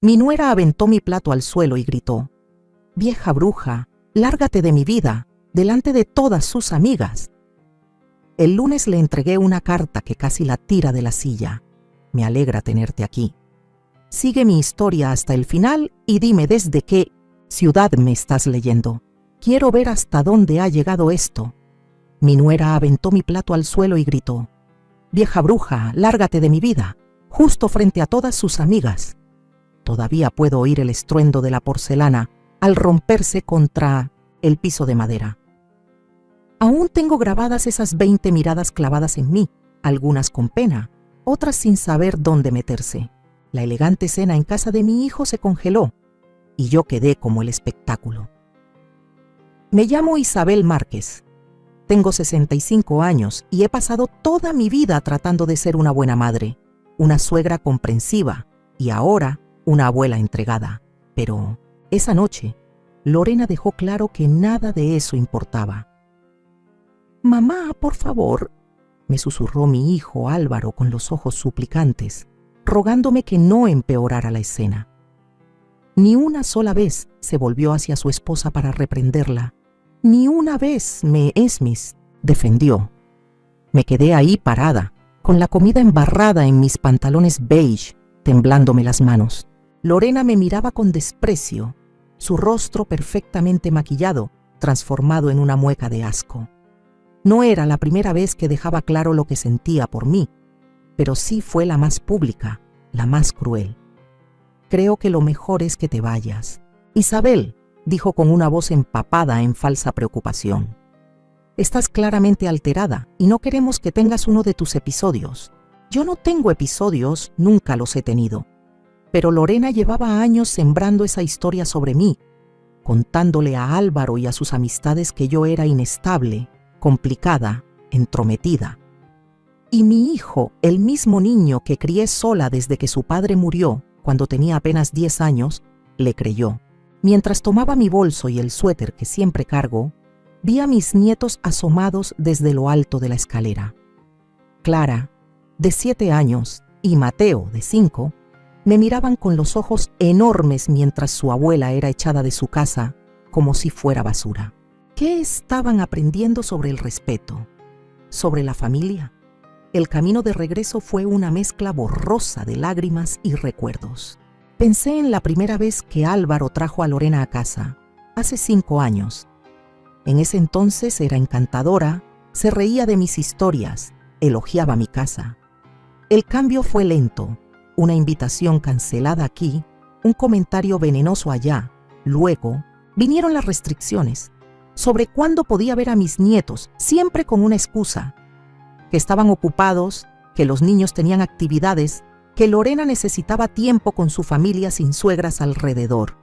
Mi nuera aventó mi plato al suelo y gritó: «Vieja bruja, lárgate de mi vida, delante de todas sus amigas». El lunes le entregué una carta que casi la tira de la silla. «Me alegra tenerte aquí. Sigue mi historia hasta el final y dime desde qué ciudad me estás leyendo. Quiero ver hasta dónde ha llegado esto». Mi nuera aventó mi plato al suelo y gritó: «Vieja bruja, lárgate de mi vida», justo frente a todas sus amigas. Todavía puedo oír el estruendo de la porcelana al romperse contra el piso de madera. Aún tengo grabadas esas 20 miradas clavadas en mí, algunas con pena, otras sin saber dónde meterse. La elegante cena en casa de mi hijo se congeló y yo quedé como el espectáculo. Me llamo Isabel Márquez. Tengo 65 años y he pasado toda mi vida tratando de ser una buena madre, una suegra comprensiva y ahora una abuela entregada. Pero esa noche, Lorena dejó claro que nada de eso importaba. «Mamá, por favor», me susurró mi hijo Álvaro con los ojos suplicantes, rogándome que no empeorara la escena. Ni una sola vez se volvió hacia su esposa para reprenderla. Ni una vez me defendió. Me quedé ahí parada, con la comida embarrada en mis pantalones beige, temblándome las manos. Lorena me miraba con desprecio, su rostro perfectamente maquillado, transformado en una mueca de asco. No era la primera vez que dejaba claro lo que sentía por mí, pero sí fue la más pública, la más cruel. «Creo que lo mejor es que te vayas, Isabel», dijo con una voz empapada en falsa preocupación. «Estás claramente alterada y no queremos que tengas uno de tus episodios». Yo no tengo episodios, nunca los he tenido. Pero Lorena llevaba años sembrando esa historia sobre mí, contándole a Álvaro y a sus amistades que yo era inestable, complicada, entrometida. Y mi hijo, el mismo niño que crié sola desde que su padre murió, cuando tenía apenas 10 años, le creyó. Mientras tomaba mi bolso y el suéter que siempre cargo, vi a mis nietos asomados desde lo alto de la escalera. Clara, de 7 años, y Mateo, de 5, me miraban con los ojos enormes mientras su abuela era echada de su casa como si fuera basura. ¿Qué estaban aprendiendo sobre el respeto? ¿Sobre la familia? El camino de regreso fue una mezcla borrosa de lágrimas y recuerdos. Pensé en la primera vez que Álvaro trajo a Lorena a casa, hace 5 años. En ese entonces era encantadora, se reía de mis historias, elogiaba mi casa. El cambio fue lento, una invitación cancelada aquí, un comentario venenoso allá. Luego vinieron las restricciones sobre cuándo podía ver a mis nietos, siempre con una excusa: que estaban ocupados, que los niños tenían actividades, que Lorena necesitaba tiempo con su familia sin suegras alrededor.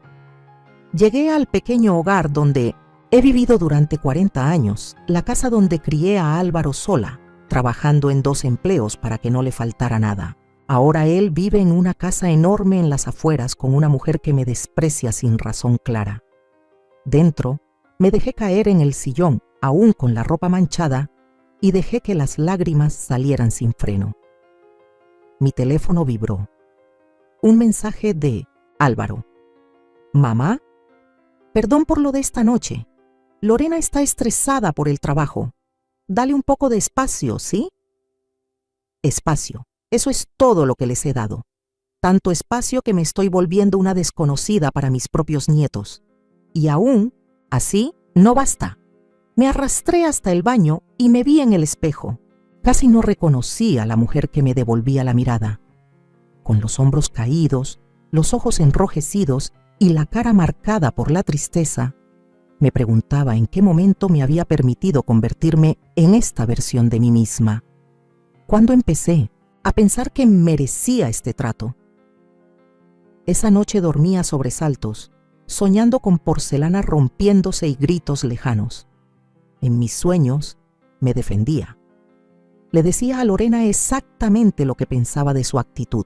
Llegué al pequeño hogar donde he vivido durante 40 años, la casa donde crié a Álvaro sola, trabajando en 2 empleos para que no le faltara nada. Ahora él vive en una casa enorme en las afueras con una mujer que me desprecia sin razón clara. Dentro, me dejé caer en el sillón, aún con la ropa manchada, y dejé que las lágrimas salieran sin freno. Mi teléfono vibró. Un mensaje de Álvaro. «Mamá, perdón por lo de esta noche. Lorena está estresada por el trabajo. Dale un poco de espacio, ¿sí?» Espacio. Eso es todo lo que les he dado. Tanto espacio que me estoy volviendo una desconocida para mis propios nietos. Y aún, así, no basta. Me arrastré hasta el baño y me vi en el espejo. Casi no reconocí a la mujer que me devolvía la mirada. Con los hombros caídos, los ojos enrojecidos y la cara marcada por la tristeza, me preguntaba en qué momento me había permitido convertirme en esta versión de mí misma. ¿Cuándo empecé a pensar que merecía este trato? Esa noche dormí a sobresaltos, soñando con porcelana rompiéndose y gritos lejanos. En mis sueños me defendía. Le decía a Lorena exactamente lo que pensaba de su actitud.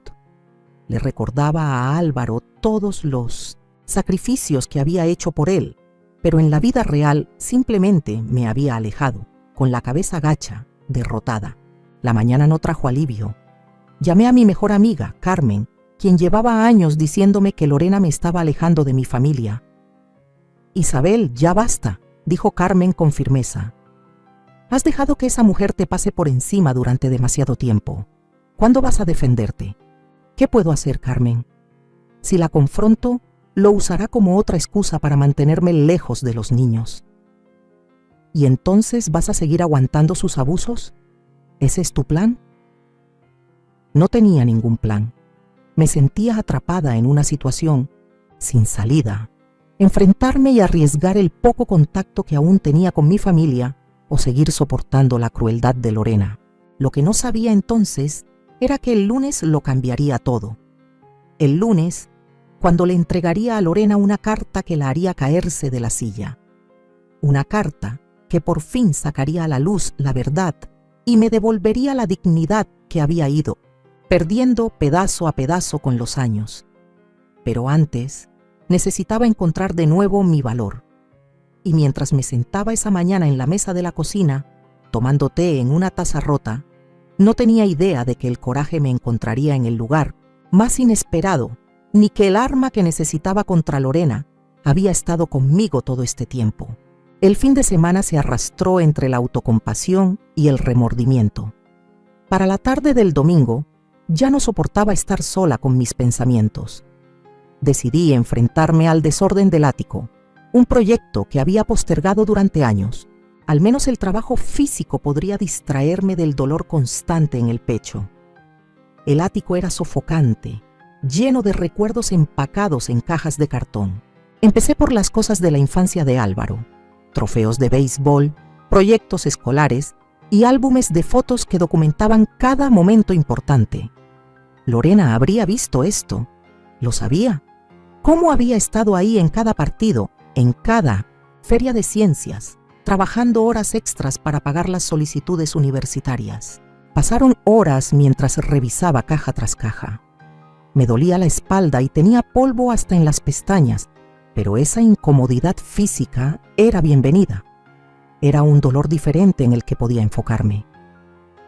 Le recordaba a Álvaro todos los sacrificios que había hecho por él, pero en la vida real simplemente me había alejado, con la cabeza gacha, derrotada. La mañana no trajo alivio. Llamé a mi mejor amiga, Carmen, quien llevaba años diciéndome que Lorena me estaba alejando de mi familia. «Isabel, ya basta», dijo Carmen con firmeza. «Has dejado que esa mujer te pase por encima durante demasiado tiempo. ¿Cuándo vas a defenderte?» «¿Qué puedo hacer, Carmen? Si la confronto, lo usará como otra excusa para mantenerme lejos de los niños». «¿Y entonces vas a seguir aguantando sus abusos? ¿Ese es tu plan?» No tenía ningún plan. Me sentía atrapada en una situación sin salida. Enfrentarme y arriesgar el poco contacto que aún tenía con mi familia o seguir soportando la crueldad de Lorena. Lo que no sabía entonces era que el lunes lo cambiaría todo. El lunes, cuando le entregaría a Lorena una carta que la haría caerse de la silla. Una carta que por fin sacaría a la luz la verdad y me devolvería la dignidad que había ido perdiendo pedazo a pedazo con los años. Pero antes, necesitaba encontrar de nuevo mi valor. Y mientras me sentaba esa mañana en la mesa de la cocina, tomando té en una taza rota, no tenía idea de que el coraje me encontraría en el lugar más inesperado, ni que el arma que necesitaba contra Lorena había estado conmigo todo este tiempo. El fin de semana se arrastró entre la autocompasión y el remordimiento. Para la tarde del domingo, ya no soportaba estar sola con mis pensamientos. Decidí enfrentarme al desorden del ático, un proyecto que había postergado durante años. Al menos el trabajo físico podría distraerme del dolor constante en el pecho. El ático era sofocante, lleno de recuerdos empacados en cajas de cartón. Empecé por las cosas de la infancia de Álvaro: trofeos de béisbol, proyectos escolares y álbumes de fotos que documentaban cada momento importante. Lorena habría visto esto. Lo sabía. ¿Cómo había estado ahí en cada partido, en cada feria de ciencias, trabajando horas extras para pagar las solicitudes universitarias? Pasaron horas mientras revisaba caja tras caja. Me dolía la espalda y tenía polvo hasta en las pestañas, pero esa incomodidad física era bienvenida. Era un dolor diferente en el que podía enfocarme.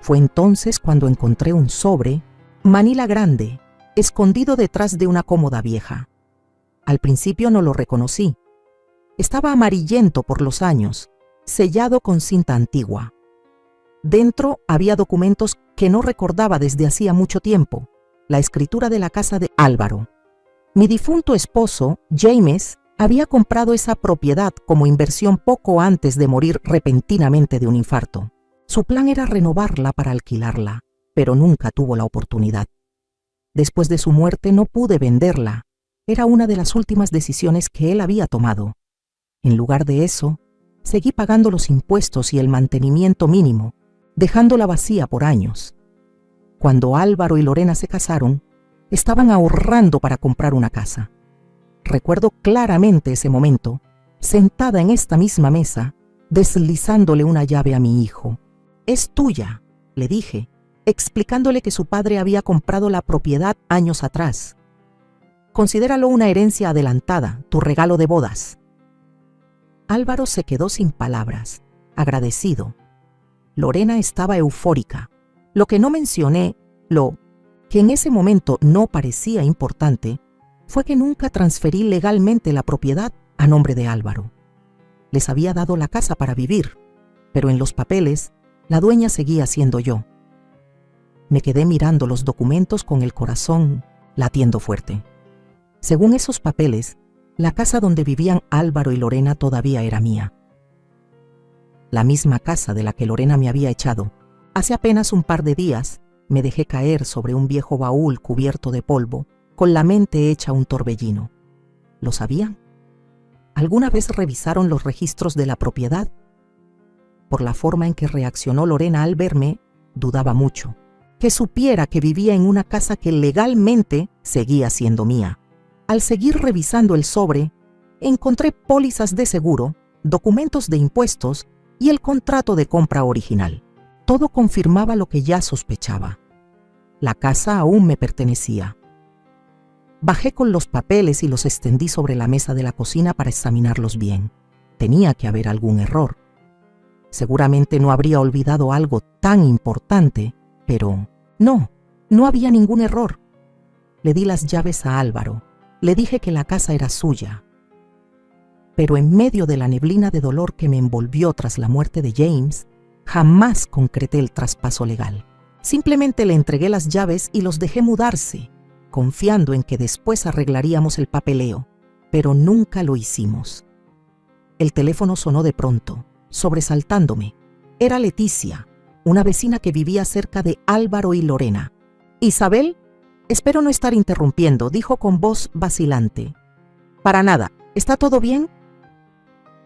Fue entonces cuando encontré un sobre, manila grande, escondido detrás de una cómoda vieja. Al principio no lo reconocí. Estaba amarillento por los años, sellado con cinta antigua. Dentro había documentos que no recordaba desde hacía mucho tiempo: la escritura de la casa de Álvaro. Mi difunto esposo, James, había comprado esa propiedad como inversión poco antes de morir repentinamente de un infarto. Su plan era renovarla para alquilarla, pero nunca tuvo la oportunidad. Después de su muerte no pude venderla. Era una de las últimas decisiones que él había tomado. En lugar de eso, seguí pagando los impuestos y el mantenimiento mínimo, dejándola vacía por años. Cuando Álvaro y Lorena se casaron, estaban ahorrando para comprar una casa. Recuerdo claramente ese momento, sentada en esta misma mesa, deslizándole una llave a mi hijo. «Es tuya», le dije, explicándole que su padre había comprado la propiedad años atrás. «Considéralo una herencia adelantada, tu regalo de bodas». Álvaro se quedó sin palabras, agradecido. Lorena estaba eufórica. Lo que no mencioné, lo que en ese momento no parecía importante, fue que nunca transferí legalmente la propiedad a nombre de Álvaro. Les había dado la casa para vivir, pero en los papeles la dueña seguía siendo yo. Me quedé mirando los documentos con el corazón latiendo fuerte. Según esos papeles, la casa donde vivían Álvaro y Lorena todavía era mía. La misma casa de la que Lorena me había echado. Hace apenas un par de días me dejé caer sobre un viejo baúl cubierto de polvo, con la mente hecha un torbellino. ¿Lo sabían? ¿Alguna vez revisaron los registros de la propiedad? Por la forma en que reaccionó Lorena al verme, dudaba mucho que supiera que vivía en una casa que legalmente seguía siendo mía. Al seguir revisando el sobre, encontré pólizas de seguro, documentos de impuestos y el contrato de compra original. Todo confirmaba lo que ya sospechaba. La casa aún me pertenecía. Bajé con los papeles y los extendí sobre la mesa de la cocina para examinarlos bien. Tenía que haber algún error. Seguramente no habría olvidado algo tan importante, pero no había ningún error. Le di las llaves a Álvaro. Le dije que la casa era suya. Pero en medio de la neblina de dolor que me envolvió tras la muerte de James, jamás concreté el traspaso legal. Simplemente le entregué las llaves y los dejé mudarse, confiando en que después arreglaríamos el papeleo, pero nunca lo hicimos. El teléfono sonó de pronto, sobresaltándome. Era Leticia, una vecina que vivía cerca de Álvaro y Lorena. «Isabel, espero no estar interrumpiendo», dijo con voz vacilante. «Para nada. ¿Está todo bien?»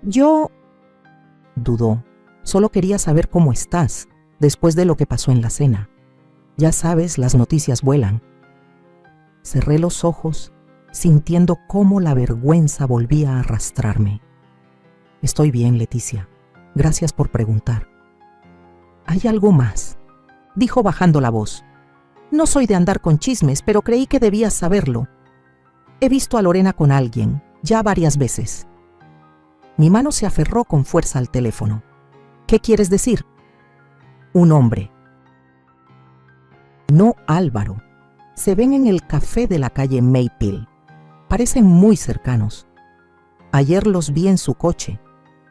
«Yo…» dudó. «Solo quería saber cómo estás, después de lo que pasó en la cena. Ya sabes, las noticias vuelan». Cerré los ojos, sintiendo cómo la vergüenza volvía a arrastrarme. «Estoy bien, Leticia. Gracias por preguntar». «Hay algo más», dijo bajando la voz. «No soy de andar con chismes, pero creí que debías saberlo. He visto a Lorena con alguien, ya varias veces». Mi mano se aferró con fuerza al teléfono. «¿Qué quieres decir?» «Un hombre». «No Álvaro. Se ven en el café de la calle Maple. Parecen muy cercanos. Ayer los vi en su coche.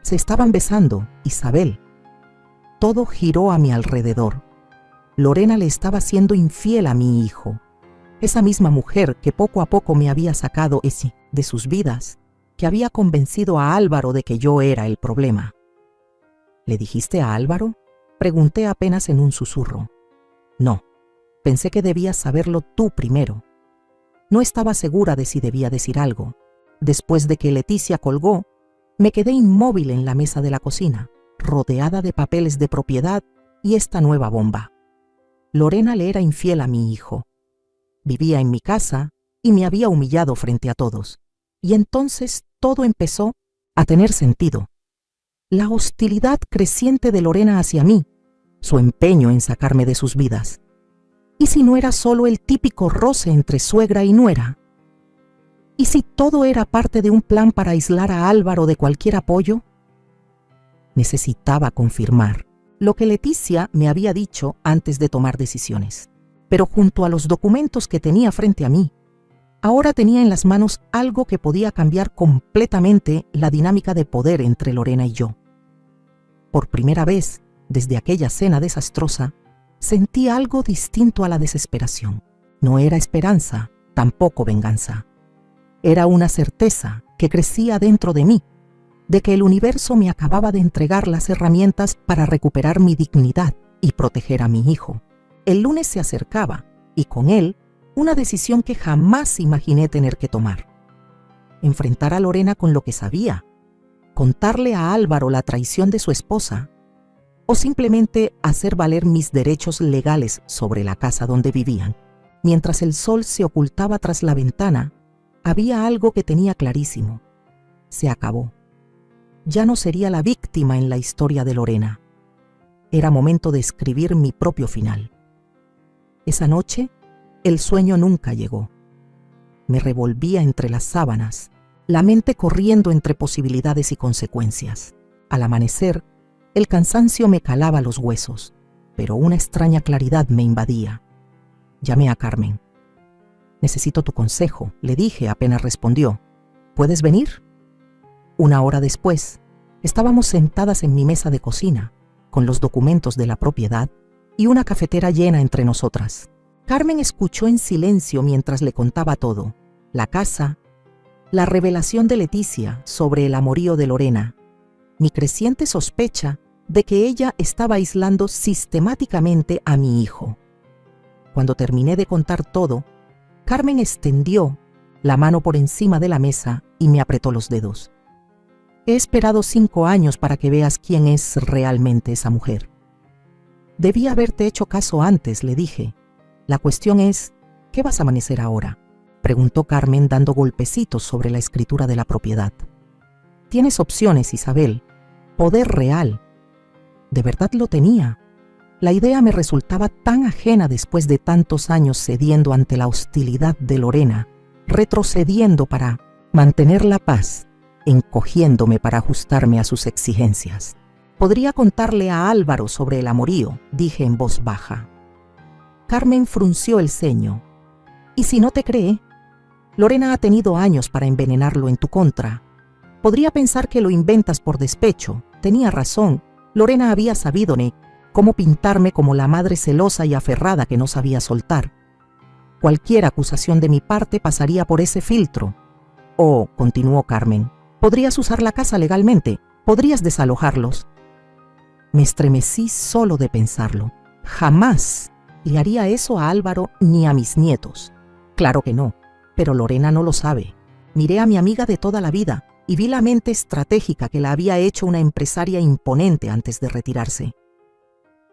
Se estaban besando, Isabel». Todo giró a mi alrededor. Lorena le estaba siendo infiel a mi hijo. Esa misma mujer que poco a poco me había sacado de sus vidas, que había convencido a Álvaro de que yo era el problema. «¿Le dijiste a Álvaro?», pregunté apenas en un susurro. «No, pensé que debías saberlo tú primero». No estaba segura de si debía decir algo. Después de que Leticia colgó, me quedé inmóvil en la mesa de la cocina, rodeada de papeles de propiedad y esta nueva bomba. Lorena le era infiel a mi hijo. Vivía en mi casa y me había humillado frente a todos. Y entonces todo empezó a tener sentido. La hostilidad creciente de Lorena hacia mí, su empeño en sacarme de sus vidas. ¿Y si no era solo el típico roce entre suegra y nuera? ¿Y si todo era parte de un plan para aislar a Álvaro de cualquier apoyo? Necesitaba confirmar lo que Leticia me había dicho antes de tomar decisiones. Pero junto a los documentos que tenía frente a mí, ahora tenía en las manos algo que podía cambiar completamente la dinámica de poder entre Lorena y yo. Por primera vez, desde aquella cena desastrosa, sentí algo distinto a la desesperación. No era esperanza, tampoco venganza. Era una certeza que crecía dentro de mí, de que el universo me acababa de entregar las herramientas para recuperar mi dignidad y proteger a mi hijo. El lunes se acercaba, y con él, una decisión que jamás imaginé tener que tomar. Enfrentar a Lorena con lo que sabía, contarle a Álvaro la traición de su esposa, o simplemente hacer valer mis derechos legales sobre la casa donde vivían. Mientras el sol se ocultaba tras la ventana, había algo que tenía clarísimo. Se acabó. Ya no sería la víctima en la historia de Lorena. Era momento de escribir mi propio final. Esa noche, el sueño nunca llegó. Me revolvía entre las sábanas, la mente corriendo entre posibilidades y consecuencias. Al amanecer, el cansancio me calaba los huesos, pero una extraña claridad me invadía. Llamé a Carmen. «Necesito tu consejo», le dije apenas respondió. «¿Puedes venir?». Una hora después, estábamos sentadas en mi mesa de cocina, con los documentos de la propiedad y una cafetera llena entre nosotras. Carmen escuchó en silencio mientras le contaba todo: la casa, la revelación de Leticia sobre el amorío de Lorena, mi creciente sospecha de que ella estaba aislando sistemáticamente a mi hijo. Cuando terminé de contar todo, Carmen extendió la mano por encima de la mesa y me apretó los dedos. «He esperado 5 años para que veas quién es realmente esa mujer». «Debí haberte hecho caso antes», le dije. «La cuestión es, ¿qué vas a amanecer ahora?», preguntó Carmen dando golpecitos sobre la escritura de la propiedad. «Tienes opciones, Isabel. Poder real». De verdad lo tenía. La idea me resultaba tan ajena después de tantos años cediendo ante la hostilidad de Lorena, retrocediendo para mantener la paz, encogiéndome para ajustarme a sus exigencias. «Podría contarle a Álvaro sobre el amorío», dije en voz baja. Carmen frunció el ceño. Y si no te cree, Lorena ha tenido años para envenenarlo en tu contra. Podría pensar que lo inventas por despecho. Tenía razón. Lorena había sabido, cómo pintarme como la madre celosa y aferrada que no sabía soltar. Cualquier acusación de mi parte pasaría por ese filtro. Oh, continuó Carmen, podrías usar la casa legalmente, podrías desalojarlos. Me estremecí solo de pensarlo. Jamás le haría eso a Álvaro ni a mis nietos. Claro que no, pero Lorena no lo sabe. Miré a mi amiga de toda la vida y vi la mente estratégica que la había hecho una empresaria imponente antes de retirarse.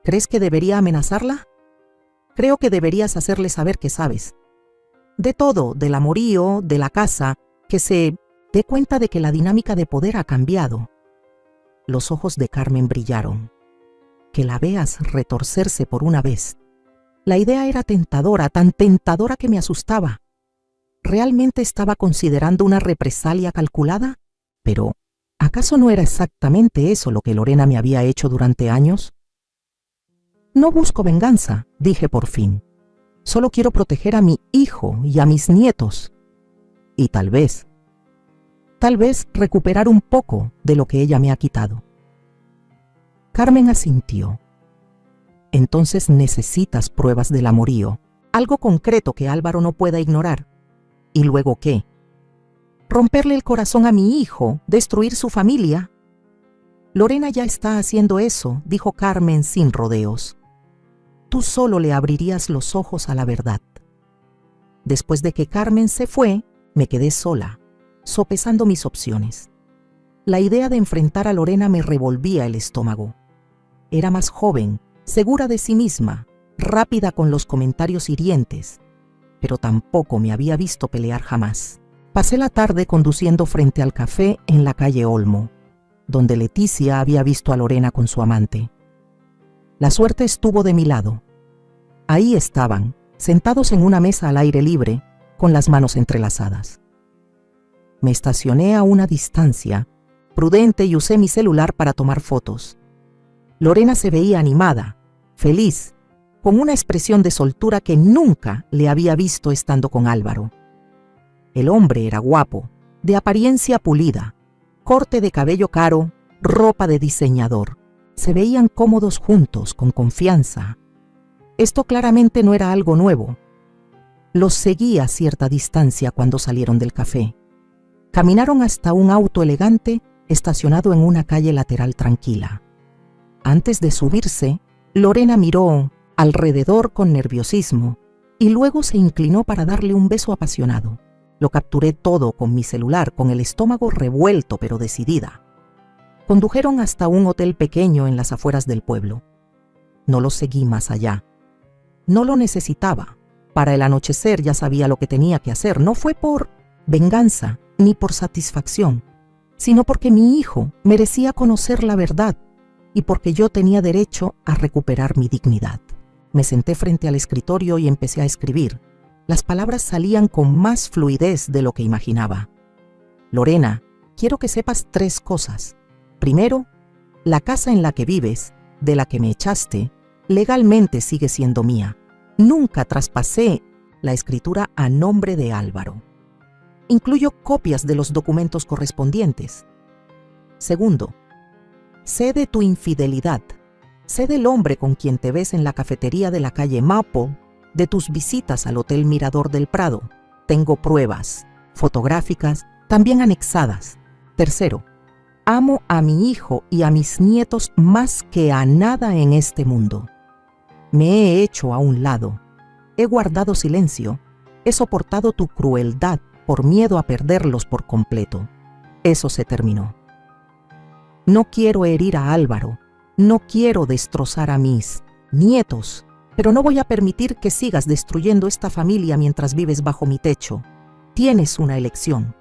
¿Crees que debería amenazarla? Creo que deberías hacerle saber que sabes. De todo, del amorío, de la casa, que se dé cuenta de que la dinámica de poder ha cambiado. Los ojos de Carmen brillaron. Que la veas retorcerse por una vez. La idea era tentadora, tan tentadora que me asustaba. ¿Realmente estaba considerando una represalia calculada? Pero, ¿acaso no era exactamente eso lo que Lorena me había hecho durante años? No busco venganza, dije por fin. Solo quiero proteger a mi hijo y a mis nietos. Y tal vez recuperar un poco de lo que ella me ha quitado. Carmen asintió. Entonces necesitas pruebas del amorío, algo concreto que Álvaro no pueda ignorar. ¿Y luego qué? ¿Romperle el corazón a mi hijo? ¿Destruir su familia? Lorena ya está haciendo eso, dijo Carmen sin rodeos. Tú solo le abrirías los ojos a la verdad. Después de que Carmen se fue, me quedé sola, sopesando mis opciones. La idea de enfrentar a Lorena me revolvía el estómago. Era más joven, segura de sí misma, rápida con los comentarios hirientes, pero tampoco me había visto pelear jamás. Pasé la tarde conduciendo frente al café en la calle Olmo, donde Leticia había visto a Lorena con su amante. La suerte estuvo de mi lado. Ahí estaban, sentados en una mesa al aire libre, con las manos entrelazadas. Me estacioné a una distancia, prudente, y usé mi celular para tomar fotos. Lorena se veía animada, feliz, con una expresión de soltura que nunca le había visto estando con Álvaro. El hombre era guapo, de apariencia pulida, corte de cabello caro, ropa de diseñador. Se veían cómodos juntos, con confianza. Esto claramente no era algo nuevo. Los seguí a cierta distancia cuando salieron del café. Caminaron hasta un auto elegante estacionado en una calle lateral tranquila. Antes de subirse, Lorena miró alrededor con nerviosismo y luego se inclinó para darle un beso apasionado. Lo capturé todo con mi celular, con el estómago revuelto pero decidida. Condujeron hasta un hotel pequeño en las afueras del pueblo. No lo seguí más allá. No lo necesitaba. Para el anochecer ya sabía lo que tenía que hacer. No fue por venganza ni por satisfacción, sino porque mi hijo merecía conocer la verdad y porque yo tenía derecho a recuperar mi dignidad. Me senté frente al escritorio y empecé a escribir. Las palabras salían con más fluidez de lo que imaginaba. Lorena, quiero que sepas 3 cosas. Primero, la casa en la que vives, de la que me echaste, legalmente sigue siendo mía. Nunca traspasé la escritura a nombre de Álvaro. Incluyo copias de los documentos correspondientes. Segundo, sé de tu infidelidad. Sé del hombre con quien te ves en la cafetería de la calle Maple, de tus visitas al Hotel Mirador del Prado. Tengo pruebas, fotográficas, también anexadas. Tercero, amo a mi hijo y a mis nietos más que a nada en este mundo. Me he hecho a un lado. He guardado silencio. He soportado tu crueldad por miedo a perderlos por completo. Eso se terminó. No quiero herir a Álvaro. No quiero destrozar a mis nietos. Pero no voy a permitir que sigas destruyendo esta familia mientras vives bajo mi techo. Tienes una elección.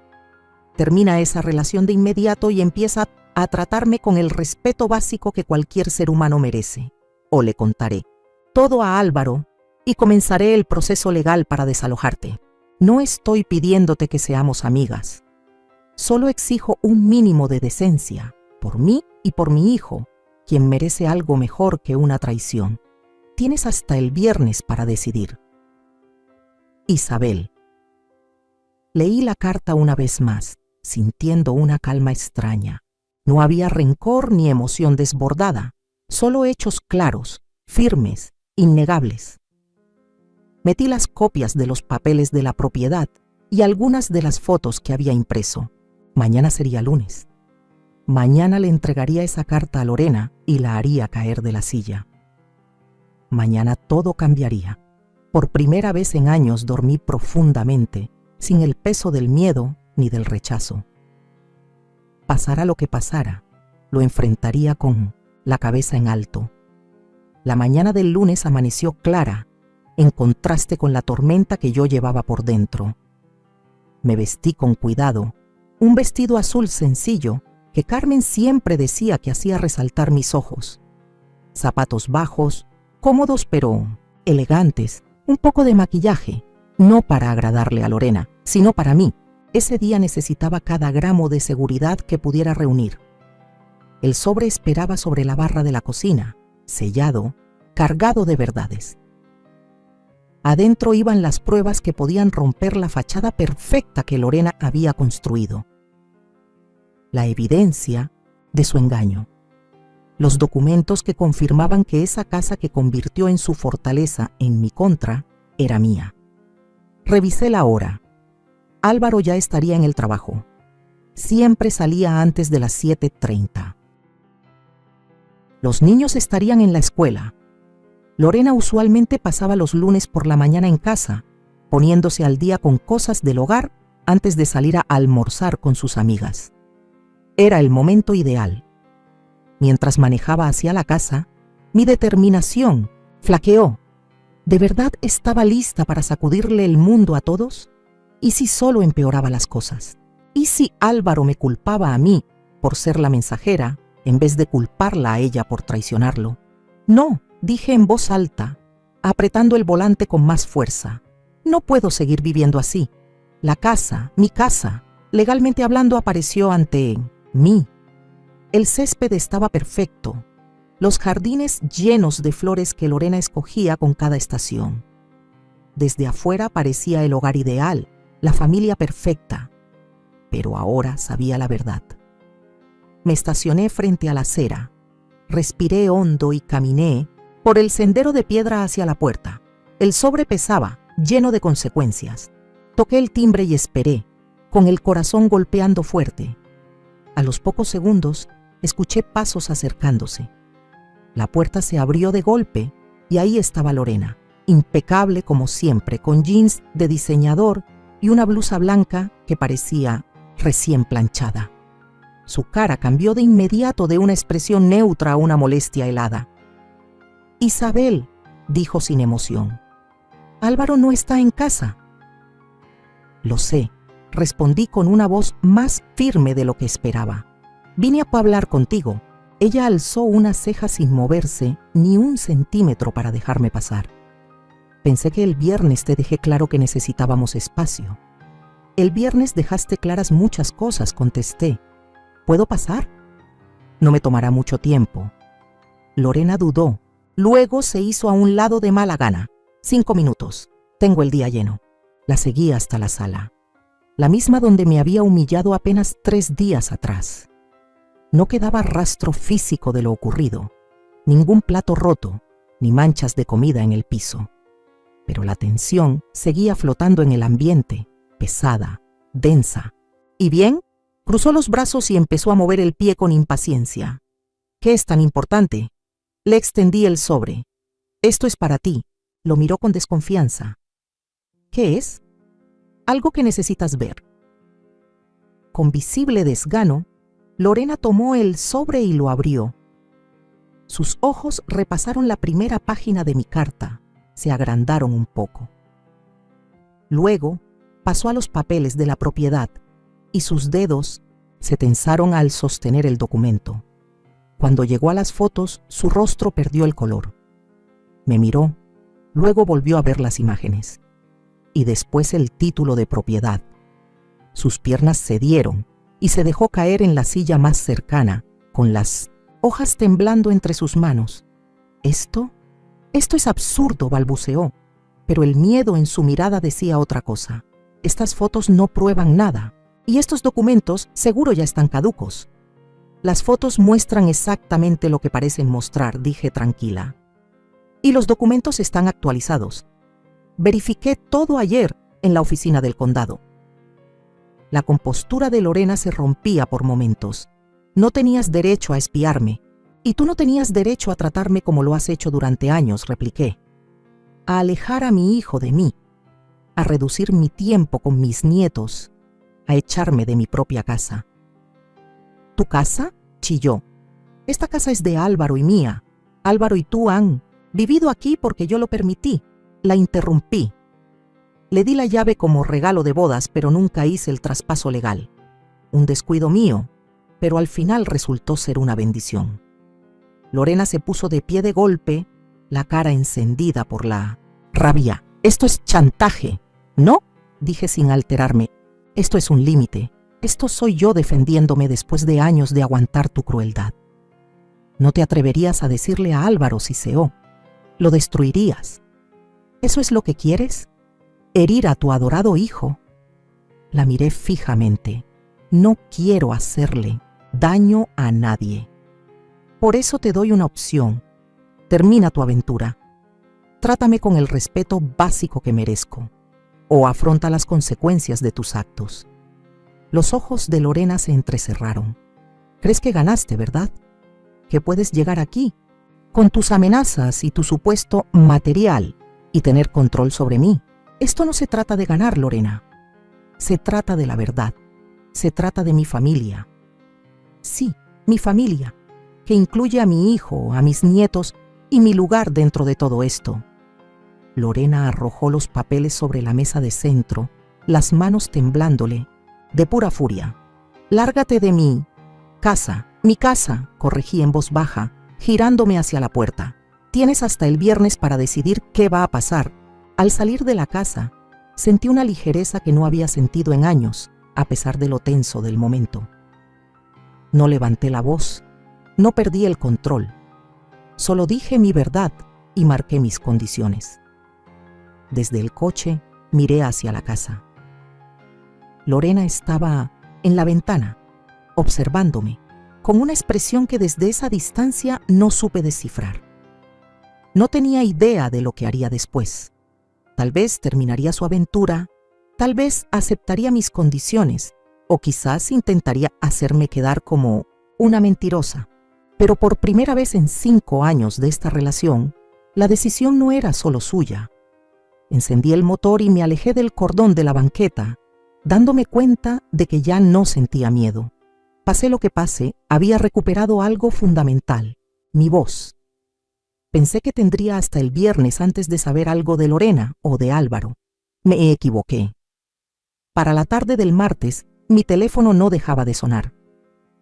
Termina esa relación de inmediato y empieza a tratarme con el respeto básico que cualquier ser humano merece. O le contaré todo a Álvaro y comenzaré el proceso legal para desalojarte. No estoy pidiéndote que seamos amigas. Solo exijo un mínimo de decencia, por mí y por mi hijo, quien merece algo mejor que una traición. Tienes hasta el viernes para decidir. Isabel. Leí la carta una vez más, sintiendo una calma extraña. No había rencor ni emoción desbordada, solo hechos claros, firmes, innegables. Metí las copias de los papeles de la propiedad y algunas de las fotos que había impreso. Mañana sería lunes. Mañana le entregaría esa carta a Lorena y la haría caer de la silla. Mañana todo cambiaría. Por primera vez en años dormí profundamente, sin el peso del miedo ni del rechazo. Pasara lo que pasara, lo enfrentaría con la cabeza en alto. La mañana del lunes amaneció clara, en contraste con la tormenta que yo llevaba por dentro. Me vestí con cuidado, un vestido azul sencillo que Carmen siempre decía que hacía resaltar mis ojos. Zapatos bajos, cómodos pero elegantes, un poco de maquillaje, no para agradarle a Lorena, sino para mí. Ese día necesitaba cada gramo de seguridad que pudiera reunir. El sobre esperaba sobre la barra de la cocina, sellado, cargado de verdades. Adentro iban las pruebas que podían romper la fachada perfecta que Lorena había construido. La evidencia de su engaño. Los documentos que confirmaban que esa casa que convirtió en su fortaleza en mi contra era mía. Revisé la hora. Álvaro ya estaría en el trabajo. Siempre salía antes de las 7:30. Los niños estarían en la escuela. Lorena usualmente pasaba los lunes por la mañana en casa, poniéndose al día con cosas del hogar antes de salir a almorzar con sus amigas. Era el momento ideal. Mientras manejaba hacia la casa, mi determinación flaqueó. ¿De verdad estaba lista para sacudirle el mundo a todos? ¿Y si solo empeoraba las cosas? ¿Y si Álvaro me culpaba a mí por ser la mensajera en vez de culparla a ella por traicionarlo? No, dije en voz alta, apretando el volante con más fuerza. No puedo seguir viviendo así. La casa, mi casa, legalmente hablando, apareció ante mí. El césped estaba perfecto, los jardines llenos de flores que Lorena escogía con cada estación. Desde afuera parecía el hogar ideal, la familia perfecta, pero ahora sabía la verdad. Me estacioné frente a la acera, respiré hondo y caminé por el sendero de piedra hacia la puerta. El sobre pesaba, lleno de consecuencias. Toqué el timbre y esperé, con el corazón golpeando fuerte. A los pocos segundos, escuché pasos acercándose. La puerta se abrió de golpe y ahí estaba Lorena, impecable como siempre, con jeans de diseñador y una blusa blanca que parecía recién planchada. Su cara cambió de inmediato de una expresión neutra a una molestia helada. «Isabel», dijo sin emoción, «Álvaro no está en casa». «Lo sé», respondí con una voz más firme de lo que esperaba. «Vine a hablar contigo». Ella alzó una ceja sin moverse ni un centímetro para dejarme pasar. «Pensé que el viernes te dejé claro que necesitábamos espacio». «El viernes dejaste claras muchas cosas», contesté. «¿Puedo pasar?» «No me tomará mucho tiempo». Lorena dudó. Luego se hizo a un lado de mala gana. 5 minutos. Tengo el día lleno. La seguí hasta la sala. La misma donde me había humillado apenas 3 días atrás. No quedaba rastro físico de lo ocurrido. Ningún plato roto, ni manchas de comida en el piso. Pero la tensión seguía flotando en el ambiente, pesada, densa. ¿Y bien? Cruzó los brazos y empezó a mover el pie con impaciencia. ¿Qué es tan importante? Le extendí el sobre. «Esto es para ti». Lo miró con desconfianza. «¿Qué es?» «Algo que necesitas ver». Con visible desgano, Lorena tomó el sobre y lo abrió. Sus ojos repasaron la primera página de mi carta. Se agrandaron un poco. Luego pasó a los papeles de la propiedad y sus dedos se tensaron al sostener el documento. Cuando llegó a las fotos, su rostro perdió el color. Me miró, luego volvió a ver las imágenes. Y después el título de propiedad. Sus piernas cedieron y se dejó caer en la silla más cercana, con las hojas temblando entre sus manos. Esto es absurdo», balbuceó. pero el miedo en su mirada decía otra cosa. Estas fotos no prueban nada, y estos documentos seguro ya están caducos. Las fotos muestran exactamente lo que parecen mostrar, dije tranquila. Y los documentos están actualizados. Verifiqué todo ayer en la oficina del condado. La compostura de Lorena se rompía por momentos. No tenías derecho a espiarme, y tú no tenías derecho a tratarme como lo has hecho durante años, repliqué. A alejar a mi hijo de mí, a reducir mi tiempo con mis nietos, a echarme de mi propia casa. ¿Tu casa?, chilló. Esta casa es de Álvaro y mía. Álvaro y tú han vivido aquí porque yo lo permití. La interrumpí. Le di la llave como regalo de bodas, pero nunca hice el traspaso legal. Un descuido mío, pero al final resultó ser una bendición. Lorena se puso de pie de golpe, la cara encendida por la rabia. Esto es chantaje, ¿no?, dije sin alterarme. Esto es un límite. Esto soy yo defendiéndome después de años de aguantar tu crueldad. No te atreverías a decirle a Álvaro si Ciseó. Lo destruirías. ¿Eso es lo que quieres? ¿Herir a tu adorado hijo? La miré fijamente. No quiero hacerle daño a nadie. Por eso te doy una opción. Termina tu aventura. Trátame con el respeto básico que merezco, o afronta las consecuencias de tus actos. Los ojos de Lorena se entrecerraron. ¿Crees que ganaste, verdad? ¿Que puedes llegar aquí, con tus amenazas y tu supuesto material, y tener control sobre mí? Esto no se trata de ganar, Lorena. Se trata de la verdad. Se trata de mi familia. Sí, mi familia, que incluye a mi hijo, a mis nietos y mi lugar dentro de todo esto. Lorena arrojó los papeles sobre la mesa de centro, las manos temblándole, de pura furia. «Lárgate de mi casa», corregí en voz baja, girándome hacia la puerta. «Tienes hasta el viernes para decidir qué va a pasar». Al salir de la casa, sentí una ligereza que no había sentido en años, a pesar de lo tenso del momento. No levanté la voz, no perdí el control. Solo dije mi verdad y marqué mis condiciones. Desde el coche miré hacia la casa. Lorena estaba en la ventana, observándome, con una expresión que desde esa distancia no supe descifrar. No tenía idea de lo que haría después. Tal vez terminaría su aventura, tal vez aceptaría mis condiciones, o quizás intentaría hacerme quedar como una mentirosa. Pero por primera vez en 5 años de esta relación, la decisión no era solo suya. Encendí el motor y me alejé del cordón de la banqueta, dándome cuenta de que ya no sentía miedo. Pase lo que pase, había recuperado algo fundamental, mi voz. Pensé que tendría hasta el viernes antes de saber algo de Lorena o de Álvaro. Me equivoqué. Para la tarde del martes, mi teléfono no dejaba de sonar.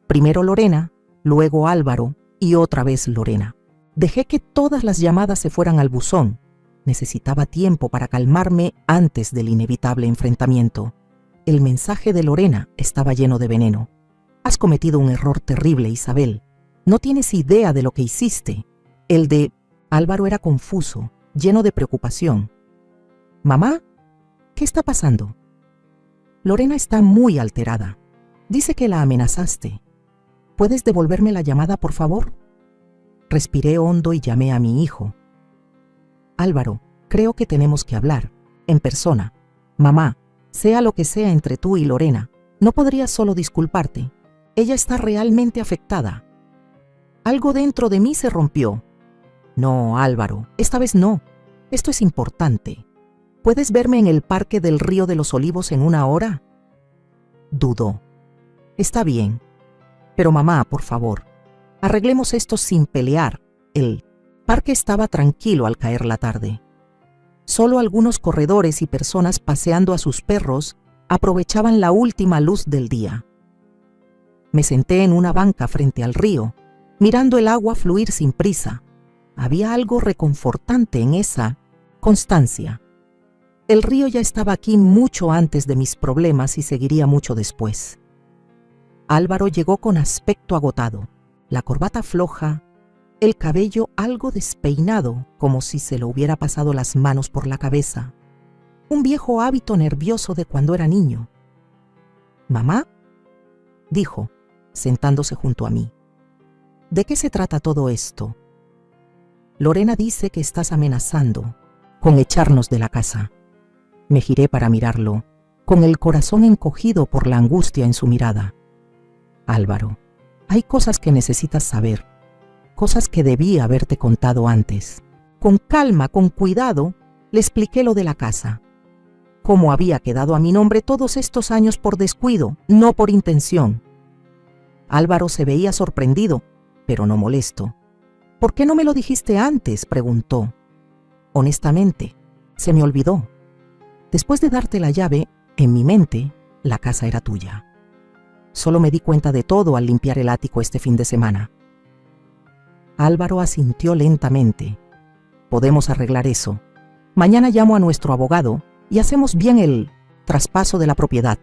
Primero Lorena, luego Álvaro y otra vez Lorena. Dejé que todas las llamadas se fueran al buzón. Necesitaba tiempo para calmarme antes del inevitable enfrentamiento. El mensaje de Lorena estaba lleno de veneno. «Has cometido un error terrible, Isabel. No tienes idea de lo que hiciste». El de Álvaro era confuso, lleno de preocupación. «Mamá, ¿qué está pasando?» «Lorena está muy alterada. Dice que la amenazaste. ¿Puedes devolverme la llamada, por favor?» Respiré hondo y llamé a mi hijo. «Álvaro, creo que tenemos que hablar, en persona. Mamá, sea lo que sea entre tú y Lorena, ¿no podrías solo disculparte? Ella está realmente afectada». Algo dentro de mí se rompió. «No, Álvaro, esta vez no. Esto es importante. ¿Puedes verme en el Parque del Río de los Olivos en 1 hora?» Dudó. «Está bien. Pero mamá, por favor, arreglemos esto sin pelear». El parque estaba tranquilo al caer la tarde. Solo algunos corredores y personas paseando a sus perros aprovechaban la última luz del día. Me senté en una banca frente al río, mirando el agua fluir sin prisa. Había algo reconfortante en esa constancia. El río ya estaba aquí mucho antes de mis problemas y seguiría mucho después. Álvaro llegó con aspecto agotado, la corbata floja, el cabello algo despeinado, como si se le hubiera pasado las manos por la cabeza. Un viejo hábito nervioso de cuando era niño. «¿Mamá?», dijo, sentándose junto a mí. «¿De qué se trata todo esto?». «Lorena dice que estás amenazando con echarnos de la casa». Me giré para mirarlo, con el corazón encogido por la angustia en su mirada. «Álvaro, hay cosas que necesitas saber, cosas que debí haberte contado antes». Con calma, con cuidado, le expliqué lo de la casa. Cómo había quedado a mi nombre todos estos años por descuido, no por intención. Álvaro se veía sorprendido, pero no molesto. «¿Por qué no me lo dijiste antes?», preguntó. «Honestamente, se me olvidó. Después de darte la llave, en mi mente, la casa era tuya. Solo me di cuenta de todo al limpiar el ático este fin de semana». Álvaro asintió lentamente. «Podemos arreglar eso. Mañana llamo a nuestro abogado y hacemos bien el traspaso de la propiedad».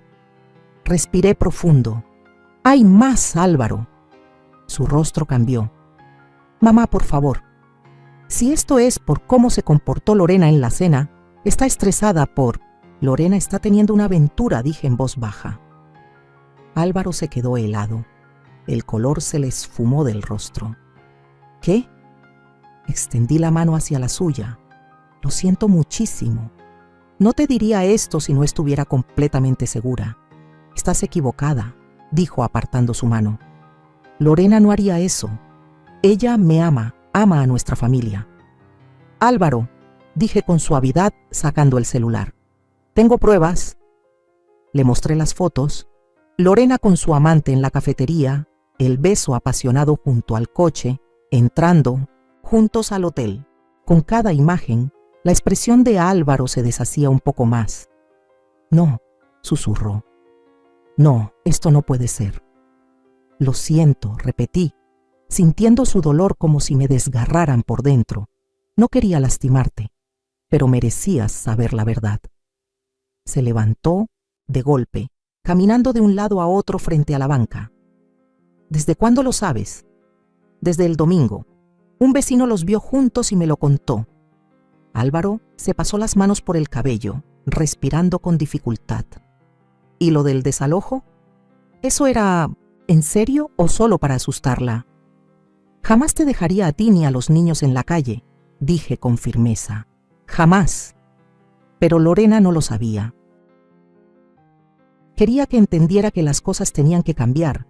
Respiré profundo. «Hay más, Álvaro». Su rostro cambió. «Mamá, por favor. Si esto es por cómo se comportó Lorena en la cena, está estresada por... Lorena está teniendo una aventura», dije en voz baja. Álvaro se quedó helado. El color se le esfumó del rostro. «¿Qué?». Extendí la mano hacia la suya. «Lo siento muchísimo. No te diría esto si no estuviera completamente segura. Estás equivocada», dijo apartando su mano. «Lorena no haría eso. Ella me ama a nuestra familia». «Álvaro», dije con suavidad sacando el celular. «Tengo pruebas». Le mostré las fotos. Lorena con su amante en la cafetería, el beso apasionado junto al coche, entrando juntos al hotel. Con cada imagen, la expresión de Álvaro se deshacía un poco más. «No», susurró. «No, esto no puede ser». «Lo siento», repetí, sintiendo su dolor como si me desgarraran por dentro. «No quería lastimarte, pero merecías saber la verdad». Se levantó de golpe, caminando de un lado a otro frente a la banca. «¿Desde cuándo lo sabes?». «Desde el domingo. Un vecino los vio juntos y me lo contó». Álvaro se pasó las manos por el cabello, respirando con dificultad. «¿Y lo del desalojo? ¿Eso era en serio o solo para asustarla?». «Jamás te dejaría a ti ni a los niños en la calle», dije con firmeza. «Jamás». Pero Lorena no lo sabía. Quería que entendiera que las cosas tenían que cambiar,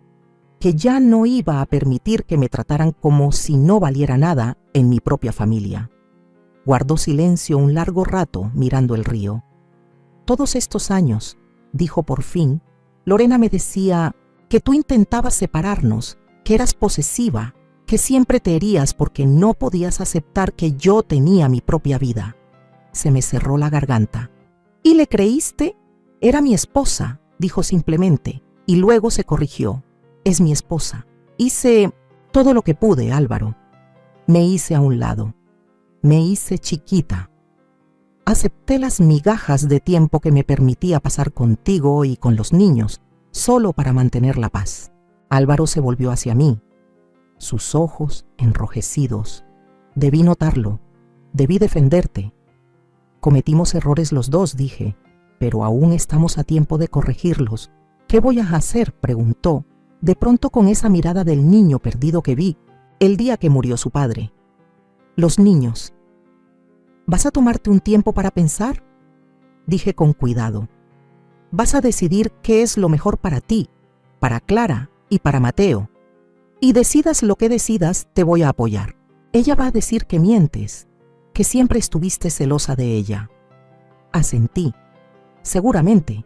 que ya no iba a permitir que me trataran como si no valiera nada en mi propia familia. Guardó silencio un largo rato mirando el río. «Todos estos años», dijo por fin, «Lorena me decía que tú intentabas separarnos, que eras posesiva, que siempre te herías porque no podías aceptar que yo tenía mi propia vida». Se me cerró la garganta. «¿Y le creíste?». «Era mi esposa», dijo simplemente, y luego se corrigió. «Es mi esposa. Hice todo lo que pude, Álvaro. Me hice a un lado. Me hice chiquita. Acepté las migajas de tiempo que me permitía pasar contigo y con los niños, solo para mantener la paz». Álvaro se volvió hacia mí. Sus ojos enrojecidos. «Debí notarlo. Debí defenderte. Cometimos errores los dos», dije, «pero aún estamos a tiempo de corregirlos». «¿Qué voy a hacer?», preguntó, de pronto con esa mirada del niño perdido que vi el día que murió su padre. «Los niños». «¿Vas a tomarte un tiempo para pensar?», dije con cuidado. «Vas a decidir qué es lo mejor para ti, para Clara y para Mateo. Y decidas lo que decidas, te voy a apoyar. Ella va a decir que mientes, que siempre estuviste celosa de ella». Asentí. «Seguramente.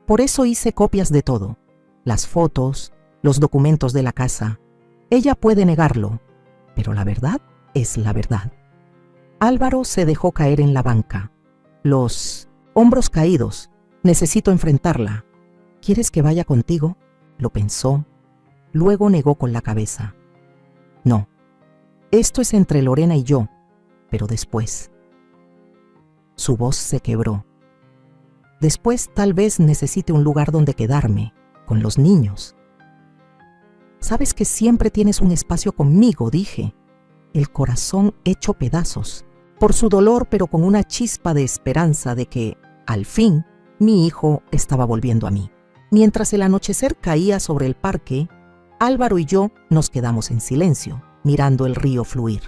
Por eso hice copias de todo. Las fotos, los documentos de la casa. Ella puede negarlo, pero la verdad es la verdad». Álvaro se dejó caer en la banca, los hombros caídos. «Necesito enfrentarla». «¿Quieres que vaya contigo?». Lo pensó, luego negó con la cabeza. «No, esto es entre Lorena y yo, pero después». Su voz se quebró. «Después tal vez necesite un lugar donde quedarme, con los niños». «Sabes que siempre tienes un espacio conmigo», dije. el corazón hecho pedazos, por su dolor, pero con una chispa de esperanza de que, al fin, mi hijo estaba volviendo a mí. Mientras el anochecer caía sobre el parque, Álvaro y yo nos quedamos en silencio, mirando el río fluir.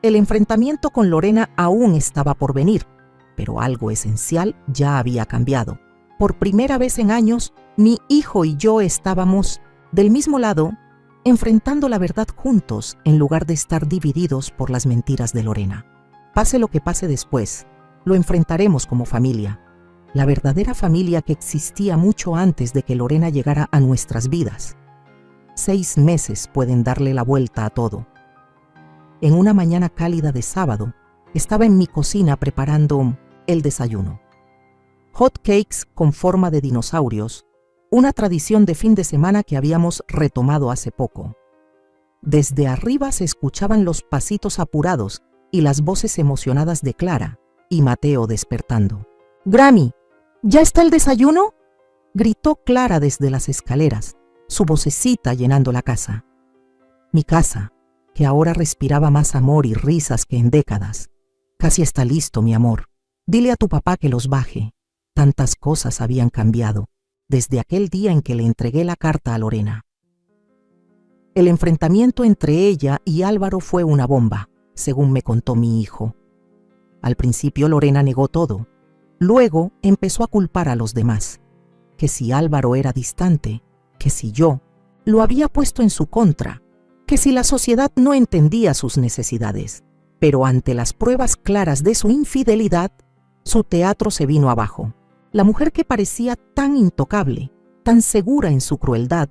El enfrentamiento con Lorena aún estaba por venir, pero algo esencial ya había cambiado. Por primera vez en años, mi hijo y yo estábamos del mismo lado, enfrentando la verdad juntos en lugar de estar divididos por las mentiras de Lorena. Pase lo que pase después, lo enfrentaremos como familia, la verdadera familia que existía mucho antes de que Lorena llegara a nuestras vidas. 6 meses pueden darle la vuelta a todo. En una mañana cálida de sábado, estaba en mi cocina preparando el desayuno. Hot cakes con forma de dinosaurios, una tradición de fin de semana que habíamos retomado hace poco. Desde arriba se escuchaban los pasitos apurados y las voces emocionadas de Clara y Mateo despertando. «Grammy, ¿ya está el desayuno?», gritó Clara desde las escaleras, su vocecita llenando la casa. Mi casa, que ahora respiraba más amor y risas que en décadas. «Casi está listo, mi amor. Dile a tu papá que los baje». Tantas cosas habían cambiado desde aquel día en que le entregué la carta a Lorena. El enfrentamiento entre ella y Álvaro fue una bomba, según me contó mi hijo. Al principio Lorena negó todo. Luego empezó a culpar a los demás. Que si Álvaro era distante, que si yo lo había puesto en su contra, que si la sociedad no entendía sus necesidades. Pero ante las pruebas claras de su infidelidad, su teatro se vino abajo. La mujer que parecía tan intocable, tan segura en su crueldad,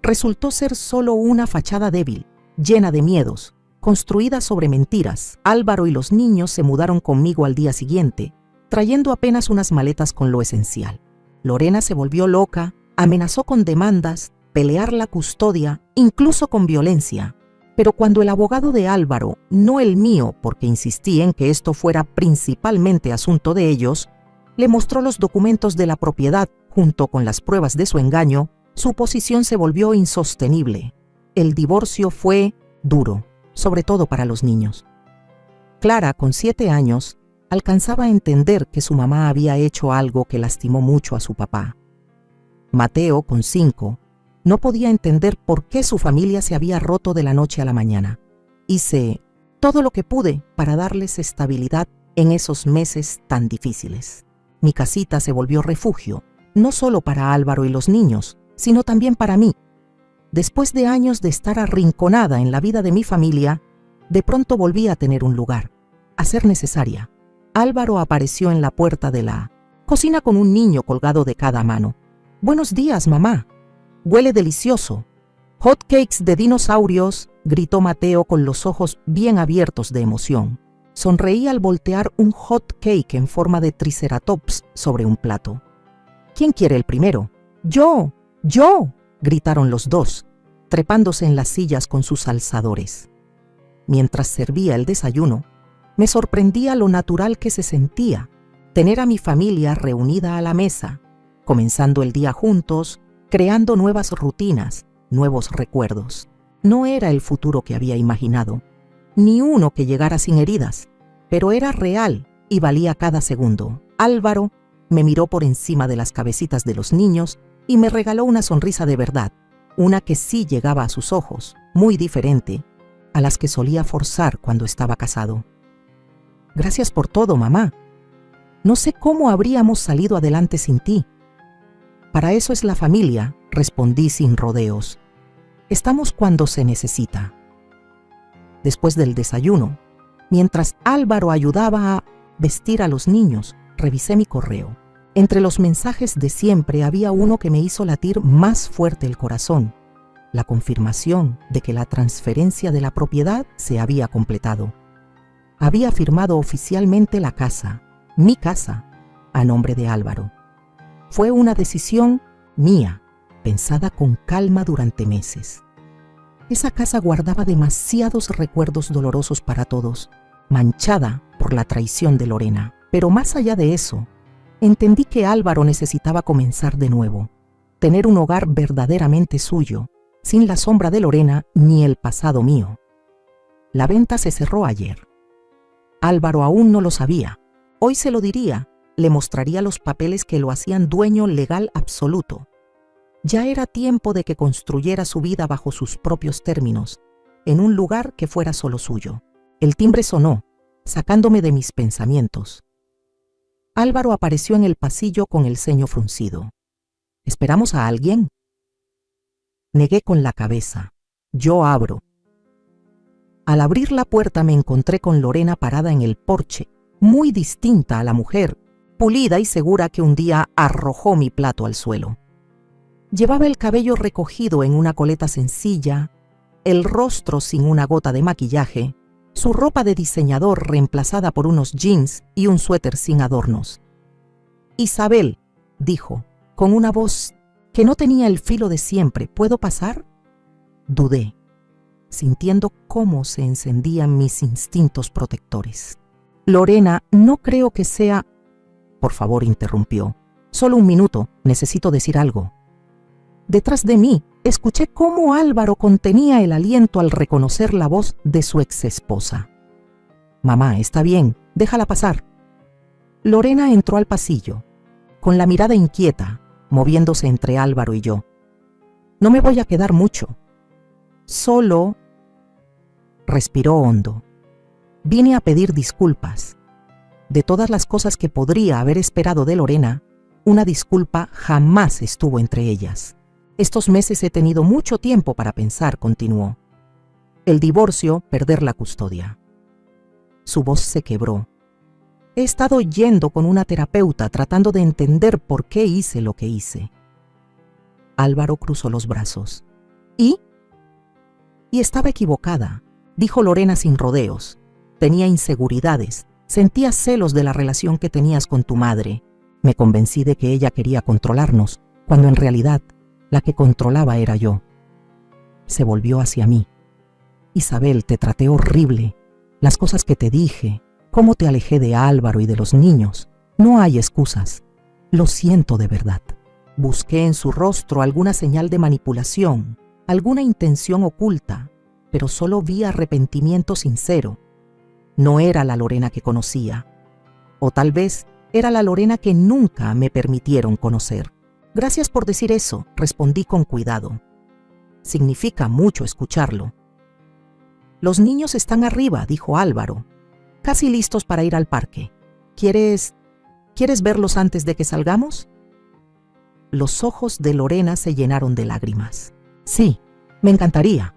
resultó ser solo una fachada débil, llena de miedos, construida sobre mentiras. Álvaro y los niños se mudaron conmigo al día siguiente, trayendo apenas unas maletas con lo esencial. Lorena se volvió loca, amenazó con demandas, pelear la custodia, incluso con violencia. Pero cuando el abogado de Álvaro, no el mío, porque insistí en que esto fuera principalmente asunto de ellos, le mostró los documentos de la propiedad junto con las pruebas de su engaño, su posición se volvió insostenible. El divorcio fue duro, sobre todo para los niños. Clara, con 7 años, alcanzaba a entender que su mamá había hecho algo que lastimó mucho a su papá. Mateo, con 5, no podía entender por qué su familia se había roto de la noche a la mañana. Hice todo lo que pude para darles estabilidad en esos meses tan difíciles. Mi casita se volvió refugio, no solo para Álvaro y los niños, sino también para mí. Después de años de estar arrinconada en la vida de mi familia, de pronto volví a tener un lugar, a ser necesaria. Álvaro apareció en la puerta de la cocina con un niño colgado de cada mano. «Buenos días, mamá. Huele delicioso». «Hot cakes de dinosaurios», gritó Mateo con los ojos bien abiertos de emoción. Sonreí al voltear un hot cake en forma de triceratops sobre un plato. «¿Quién quiere el primero?» «Yo, yo», gritaron los dos, trepándose en las sillas con sus alzadores. Mientras servía el desayuno, me sorprendía lo natural que se sentía tener a mi familia reunida a la mesa, comenzando el día juntos, creando nuevas rutinas, nuevos recuerdos. No era el futuro que había imaginado, ni uno que llegara sin heridas, pero era real y valía cada segundo. Álvaro me miró por encima de las cabecitas de los niños y me regaló una sonrisa de verdad, una que sí llegaba a sus ojos, muy diferente a las que solía forzar cuando estaba casado. «Gracias por todo, mamá. No sé cómo habríamos salido adelante sin ti». «Para eso es la familia», respondí sin rodeos. «Estamos cuando se necesita». Después del desayuno, mientras Álvaro ayudaba a vestir a los niños, revisé mi correo. Entre los mensajes de siempre había uno que me hizo latir más fuerte el corazón: la confirmación de que la transferencia de la propiedad se había completado. Había firmado oficialmente la casa, mi casa, a nombre de Álvaro. Fue una decisión mía, pensada con calma durante meses. Esa casa guardaba demasiados recuerdos dolorosos para todos, manchada por la traición de Lorena. Pero más allá de eso, entendí que Álvaro necesitaba comenzar de nuevo, tener un hogar verdaderamente suyo, sin la sombra de Lorena ni el pasado mío. La venta se cerró ayer. Álvaro aún no lo sabía. Hoy se lo diría, le mostraría los papeles que lo hacían dueño legal absoluto. Ya era tiempo de que construyera su vida bajo sus propios términos, en un lugar que fuera solo suyo. El timbre sonó, sacándome de mis pensamientos. Álvaro apareció en el pasillo con el ceño fruncido. ¿Esperamos a alguien? Negué con la cabeza. Yo abro. Al abrir la puerta me encontré con Lorena parada en el porche, muy distinta a la mujer, pulida y segura que un día arrojó mi plato al suelo. Llevaba el cabello recogido en una coleta sencilla, el rostro sin una gota de maquillaje, su ropa de diseñador reemplazada por unos jeans y un suéter sin adornos. «Isabel», dijo, con una voz que no tenía el filo de siempre, «¿puedo pasar?». Dudé, sintiendo cómo se encendían mis instintos protectores. «Lorena, no creo que sea…». «Por favor», interrumpió. «Solo un minuto, necesito decir algo». Detrás de mí, escuché cómo Álvaro contenía el aliento al reconocer la voz de su exesposa. «Mamá, está bien, déjala pasar». Lorena entró al pasillo, con la mirada inquieta, moviéndose entre Álvaro y yo. «No me voy a quedar mucho. Solo…». Respiró hondo. «Vine a pedir disculpas. De todas las cosas que podría haber esperado de Lorena, una disculpa jamás estuvo entre ellas. Estos meses he tenido mucho tiempo para pensar», continuó. «El divorcio, perder la custodia». Su voz se quebró. «He estado yendo con una terapeuta tratando de entender por qué hice lo que hice». Álvaro cruzó los brazos. ¿Y? «Y estaba equivocada», dijo Lorena sin rodeos. «Tenía inseguridades, sentía celos de la relación que tenías con tu madre. Me convencí de que ella quería controlarnos, cuando en realidad la que controlaba era yo». Se volvió hacia mí. «Isabel, te traté horrible. Las cosas que te dije, cómo te alejé de Álvaro y de los niños. No hay excusas. Lo siento de verdad». Busqué en su rostro alguna señal de manipulación, alguna intención oculta, pero solo vi arrepentimiento sincero. No era la Lorena que conocía. O tal vez era la Lorena que nunca me permitieron conocer. «Gracias por decir eso», respondí con cuidado. «Significa mucho escucharlo». «Los niños están arriba», dijo Álvaro, «casi listos para ir al parque. ¿Quieres verlos antes de que salgamos?». Los ojos de Lorena se llenaron de lágrimas. «Sí, me encantaría».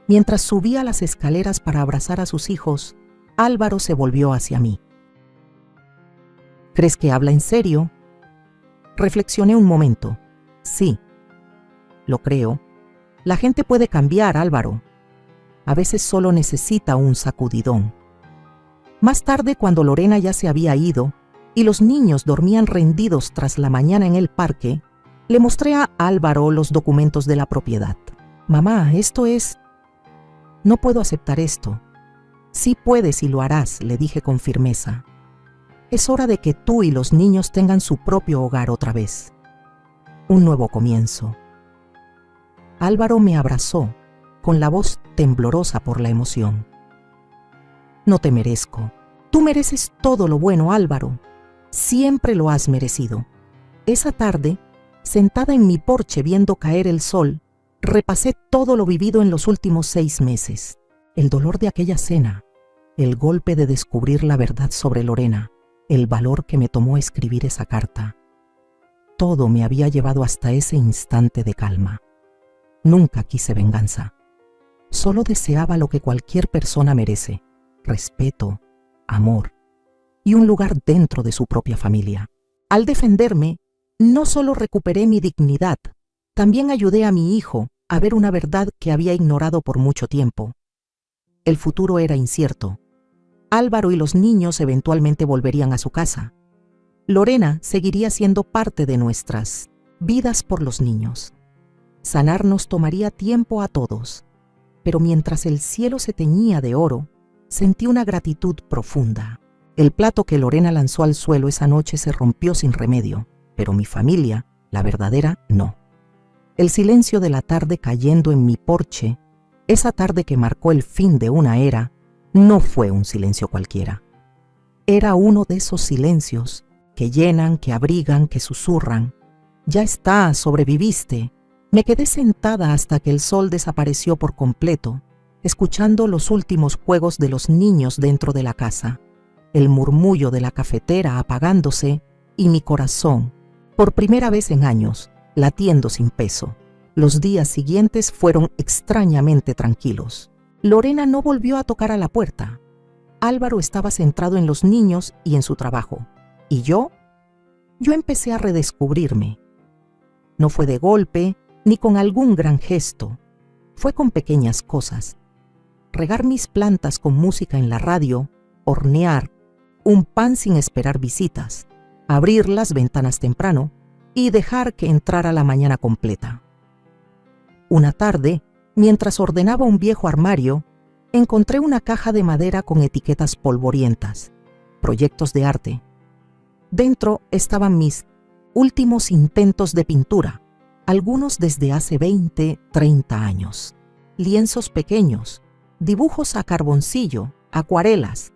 Mientras subía las escaleras para abrazar a sus hijos, Álvaro se volvió hacia mí. «¿Crees que habla en serio?». Reflexioné un momento. «Sí, lo creo. La gente puede cambiar, Álvaro. A veces solo necesita un sacudidón». Más tarde, cuando Lorena ya se había ido y los niños dormían rendidos tras la mañana en el parque, le mostré a Álvaro los documentos de la propiedad. «Mamá, esto es…». «No puedo aceptar esto». «Sí puedes y lo harás», le dije con firmeza. «Es hora de que tú y los niños tengan su propio hogar otra vez. Un nuevo comienzo». Álvaro me abrazó, con la voz temblorosa por la emoción. «No te merezco. Tú mereces todo lo bueno, Álvaro. Siempre lo has merecido». Esa tarde, sentada en mi porche viendo caer el sol, repasé todo lo vivido en los últimos 6 meses. El dolor de aquella cena, el golpe de descubrir la verdad sobre Lorena, el valor que me tomó escribir esa carta. Todo me había llevado hasta ese instante de calma. Nunca quise venganza. Solo deseaba lo que cualquier persona merece: respeto, amor y un lugar dentro de su propia familia. Al defenderme, no solo recuperé mi dignidad, también ayudé a mi hijo a ver una verdad que había ignorado por mucho tiempo. El futuro era incierto. Álvaro y los niños eventualmente volverían a su casa. Lorena seguiría siendo parte de nuestras vidas por los niños. Sanar nos tomaría tiempo a todos, pero mientras el cielo se teñía de oro, sentí una gratitud profunda. El plato que Lorena lanzó al suelo esa noche se rompió sin remedio, pero mi familia, la verdadera, no. El silencio de la tarde cayendo en mi porche Esa tarde que marcó el fin de una era, no fue un silencio cualquiera. Era uno de esos silencios que llenan, que abrigan, que susurran. Ya está, sobreviviste. Me quedé sentada hasta que el sol desapareció por completo, escuchando los últimos juegos de los niños dentro de la casa, el murmullo de la cafetera apagándose y mi corazón, por primera vez en años, latiendo sin peso. Los días siguientes fueron extrañamente tranquilos. Lorena no volvió a tocar a la puerta. Álvaro estaba centrado en los niños y en su trabajo. ¿Y yo? Yo empecé a redescubrirme. No fue de golpe, ni con algún gran gesto. Fue con pequeñas cosas. Regar mis plantas con música en la radio, hornear, un pan sin esperar visitas, abrir las ventanas temprano y dejar que entrara la mañana completa. Una tarde, mientras ordenaba un viejo armario, encontré una caja de madera con etiquetas polvorientas, proyectos de arte. Dentro estaban mis últimos intentos de pintura, algunos desde hace 20, 30 años. Lienzos pequeños, dibujos a carboncillo, acuarelas.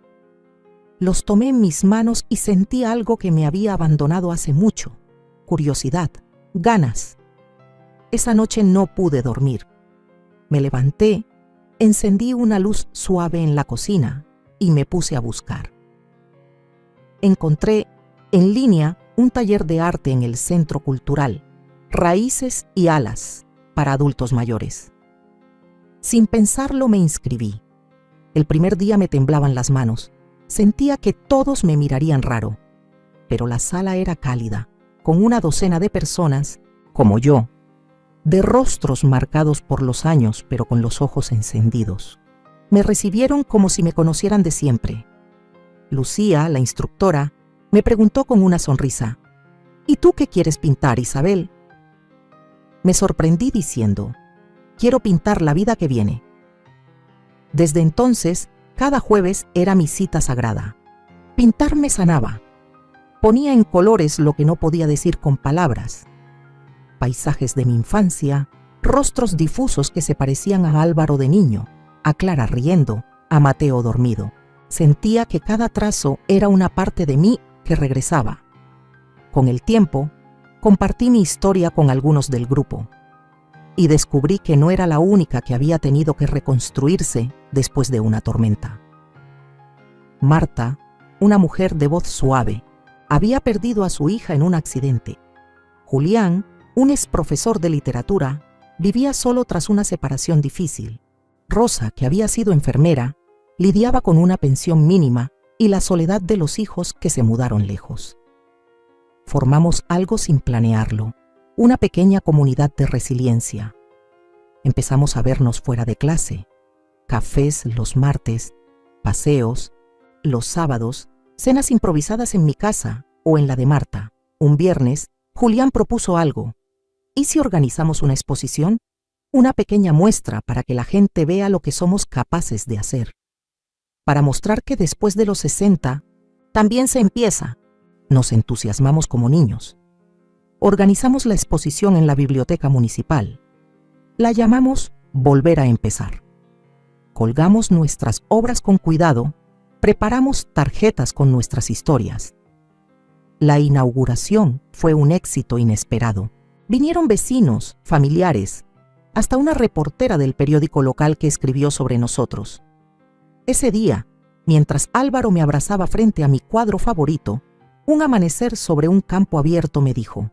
Los tomé en mis manos y sentí algo que me había abandonado hace mucho: curiosidad, ganas. Esa noche no pude dormir. Me levanté, encendí una luz suave en la cocina y me puse a buscar. Encontré en línea un taller de arte en el Centro Cultural, Raíces y Alas, para adultos mayores. Sin pensarlo me inscribí. El primer día me temblaban las manos. Sentía que todos me mirarían raro. Pero la sala era cálida, con una docena de personas, como yo, de rostros marcados por los años, pero con los ojos encendidos. Me recibieron como si me conocieran de siempre. Lucía, la instructora, me preguntó con una sonrisa: ¿Y tú qué quieres pintar, Isabel? Me sorprendí diciendo: quiero pintar la vida que viene. Desde entonces, cada jueves era mi cita sagrada. Pintar me sanaba. Ponía en colores lo que no podía decir con palabras. Paisajes de mi infancia, rostros difusos que se parecían a Álvaro de niño, a Clara riendo, a Mateo dormido. Sentía que cada trazo era una parte de mí que regresaba. Con el tiempo, compartí mi historia con algunos del grupo y descubrí que no era la única que había tenido que reconstruirse después de una tormenta. Marta, una mujer de voz suave, había perdido a su hija en un accidente. Julián, un exprofesor de literatura, vivía solo tras una separación difícil. Rosa, que había sido enfermera, lidiaba con una pensión mínima y la soledad de los hijos que se mudaron lejos. Formamos algo sin planearlo, una pequeña comunidad de resiliencia. Empezamos a vernos fuera de clase, cafés los martes, paseos, los sábados, cenas improvisadas en mi casa o en la de Marta. Un viernes, Julián propuso algo. ¿Y si organizamos una exposición? Una pequeña muestra para que la gente vea lo que somos capaces de hacer. Para mostrar que después de los 60, también se empieza. Nos entusiasmamos como niños. Organizamos la exposición en la biblioteca municipal. La llamamos Volver a empezar. Colgamos nuestras obras con cuidado, preparamos tarjetas con nuestras historias. La inauguración fue un éxito inesperado. Vinieron vecinos, familiares, hasta una reportera del periódico local que escribió sobre nosotros. Ese día, mientras Álvaro me abrazaba frente a mi cuadro favorito, un amanecer sobre un campo abierto me dijo: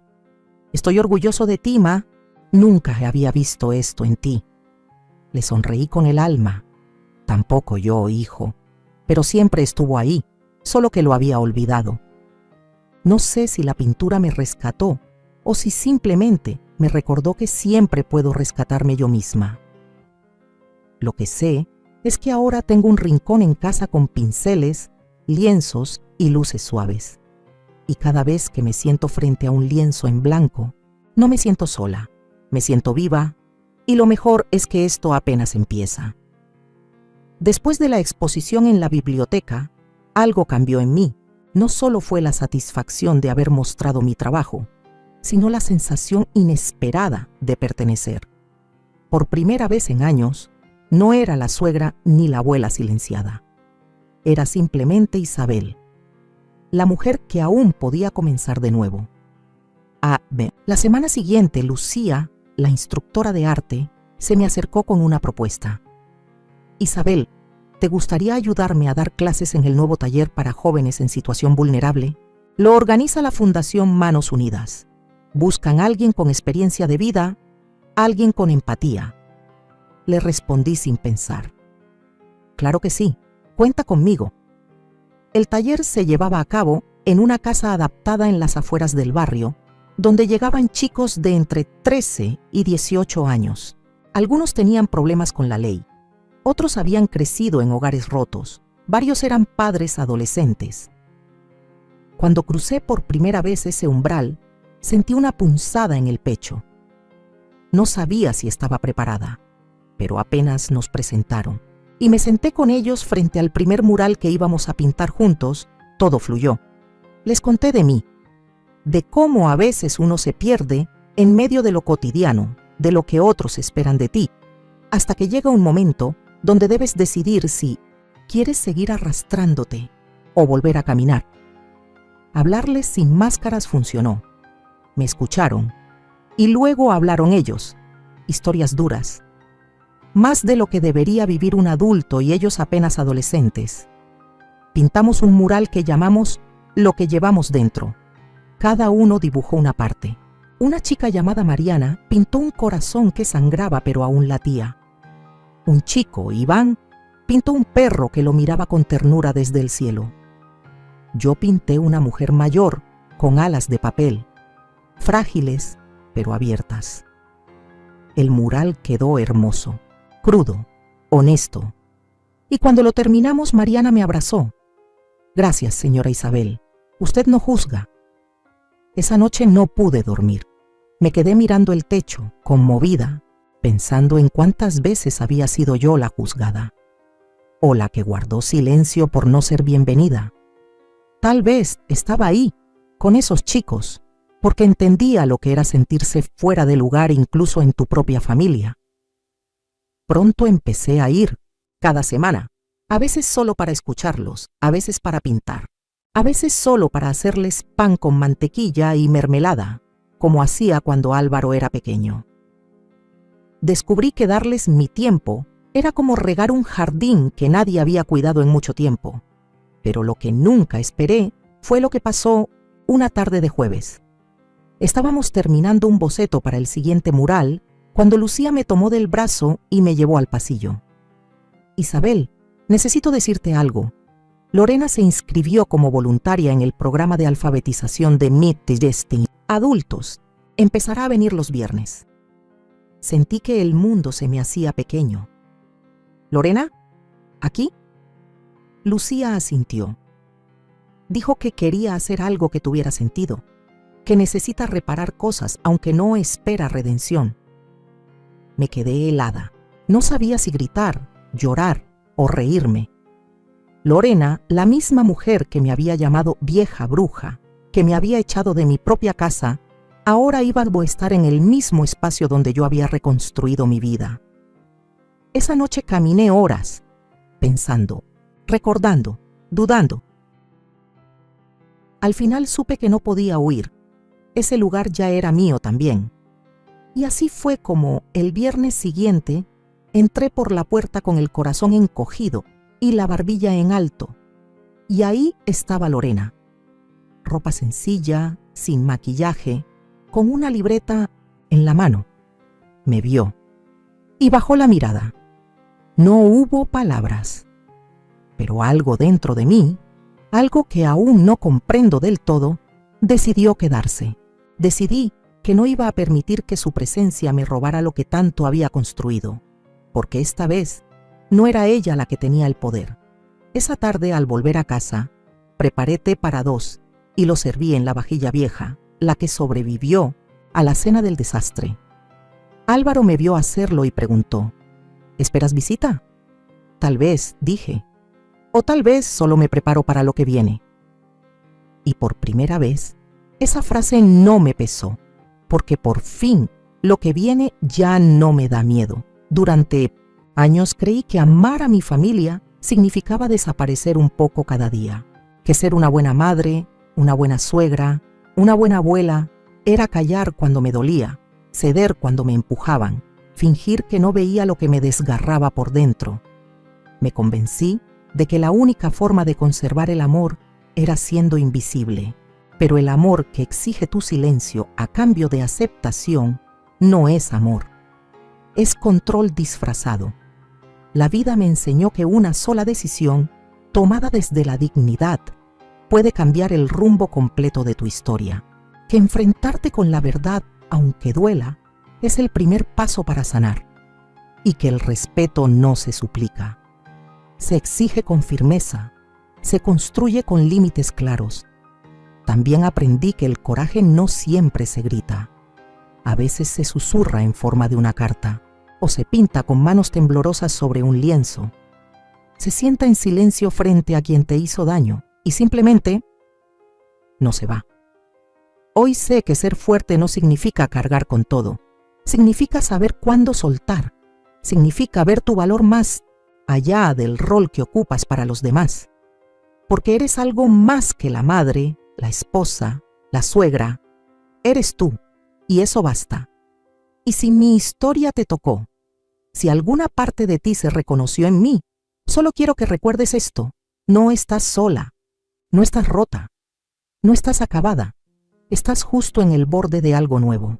«Estoy orgulloso de ti, Ma. Nunca había visto esto en ti». Le sonreí con el alma. Tampoco yo, hijo, pero siempre estuvo ahí, solo que lo había olvidado. No sé si la pintura me rescató o si simplemente me recordó que siempre puedo rescatarme yo misma. Lo que sé es que ahora tengo un rincón en casa con pinceles, lienzos y luces suaves. Y cada vez que me siento frente a un lienzo en blanco, no me siento sola, me siento viva, y lo mejor es que esto apenas empieza. Después de la exposición en la biblioteca, algo cambió en mí. No solo fue la satisfacción de haber mostrado mi trabajo, sino la sensación inesperada de pertenecer. Por primera vez en años, No era la suegra ni la abuela silenciada. Era simplemente Isabel, la mujer que aún podía comenzar de nuevo. La semana siguiente, Lucía, la instructora de arte, se me acercó con una propuesta. Isabel, ¿te gustaría ayudarme a dar clases en el nuevo taller para jóvenes en situación vulnerable? Lo organiza la Fundación Manos Unidas. Buscan a alguien con experiencia de vida, alguien con empatía. Le respondí sin pensar. Claro que sí, cuenta conmigo. El taller se llevaba a cabo en una casa adaptada en las afueras del barrio, donde llegaban chicos de entre 13 y 18 años. Algunos tenían problemas con la ley, otros habían crecido en hogares rotos, varios eran padres adolescentes. Cuando crucé por primera vez ese umbral, sentí una punzada en el pecho. No sabía si estaba preparada, pero apenas nos presentaron y me senté con ellos frente al primer mural que íbamos a pintar juntos. Todo fluyó. Les conté de mí, de cómo a veces uno se pierde en medio de lo cotidiano, de lo que otros esperan de ti, hasta que llega un momento donde debes decidir si quieres seguir arrastrándote o volver a caminar. Hablarles sin máscaras funcionó. Me escucharon y luego hablaron ellos. Historias duras. Más de lo que debería vivir un adulto y ellos apenas adolescentes. Pintamos un mural que llamamos Lo que llevamos dentro. Cada uno dibujó una parte. Una chica llamada Mariana pintó un corazón que sangraba pero aún latía. Un chico, Iván, pintó un perro que lo miraba con ternura desde el cielo. Yo pinté una mujer mayor con alas de papel, frágiles pero abiertas. El mural quedó hermoso, crudo, honesto. Y cuando lo terminamos, Mariana me abrazó. Gracias, señora Isabel. Usted no juzga. Esa noche no pude dormir. Me quedé mirando el techo, conmovida, pensando en cuántas veces había sido yo la juzgada, o la que guardó silencio por no ser bienvenida. Tal vez estaba ahí, con esos chicos, porque entendía lo que era sentirse fuera de lugar incluso en tu propia familia. Pronto empecé a ir, cada semana, a veces solo para escucharlos, a veces para pintar, a veces solo para hacerles pan con mantequilla y mermelada, como hacía cuando Álvaro era pequeño. Descubrí que darles mi tiempo era como regar un jardín que nadie había cuidado en mucho tiempo. Pero lo que nunca esperé fue lo que pasó una tarde de jueves. Estábamos terminando un boceto para el siguiente mural cuando Lucía me tomó del brazo y me llevó al pasillo. Isabel, necesito decirte algo. Lorena se inscribió como voluntaria en el programa de alfabetización de Meet the Destiny. Adultos. Empezará a venir los viernes. Sentí que el mundo se me hacía pequeño. ¿Lorena? ¿Aquí? Lucía asintió. Dijo que quería hacer algo que tuviera sentido, que necesita reparar cosas aunque no espera redención. Me quedé helada. No sabía si gritar, llorar o reírme. Lorena, la misma mujer que me había llamado vieja bruja, que me había echado de mi propia casa, ahora iba a estar en el mismo espacio donde yo había reconstruido mi vida. Esa noche caminé horas, pensando, recordando, dudando. Al final supe que no podía huir. Ese lugar ya era mío también. Y así fue como, el viernes siguiente, entré por la puerta con el corazón encogido y la barbilla en alto. Y ahí estaba Lorena. Ropa sencilla, sin maquillaje, con una libreta en la mano. Me vio y bajó la mirada. No hubo palabras, pero algo dentro de mí, algo que aún no comprendo del todo, decidió quedarse. Decidí que no iba a permitir que su presencia me robara lo que tanto había construido, porque esta vez no era ella la que tenía el poder. Esa tarde, al volver a casa, preparé té para dos y lo serví en la vajilla vieja, la que sobrevivió a la cena del desastre. Álvaro me vio hacerlo y preguntó, ¿esperas visita? Tal vez, dije, o tal vez solo me preparo para lo que viene. Y por primera vez, esa frase no me pesó, porque por fin lo que viene ya no me da miedo. Durante Años creí que amar a mi familia significaba desaparecer un poco cada día, que ser una buena madre, una buena suegra, una buena abuela, era callar cuando me dolía, ceder cuando me empujaban, fingir que no veía lo que me desgarraba por dentro. Me convencí de que la única forma de conservar el amor era siendo invisible, pero el amor que exige tu silencio a cambio de aceptación no es amor, es control disfrazado. La vida me enseñó que una sola decisión, tomada desde la dignidad, puede cambiar el rumbo completo de tu historia, que enfrentarte con la verdad, aunque duela, es el primer paso para sanar, y que el respeto no se suplica. Se exige con firmeza, se construye con límites claros. También aprendí que el coraje no siempre se grita. A veces se susurra en forma de una carta, o se pinta con manos temblorosas sobre un lienzo. Se sienta en silencio frente a quien te hizo daño y simplemente no se va. Hoy sé que ser fuerte no significa cargar con todo. Significa saber cuándo soltar. Significa ver tu valor más allá del rol que ocupas para los demás. Porque eres algo más que la madre, la esposa, la suegra. Eres tú, y eso basta. Y si mi historia te tocó, si alguna parte de ti se reconoció en mí, solo quiero que recuerdes esto. No estás sola, no estás rota, no estás acabada. Estás justo en el borde de algo nuevo.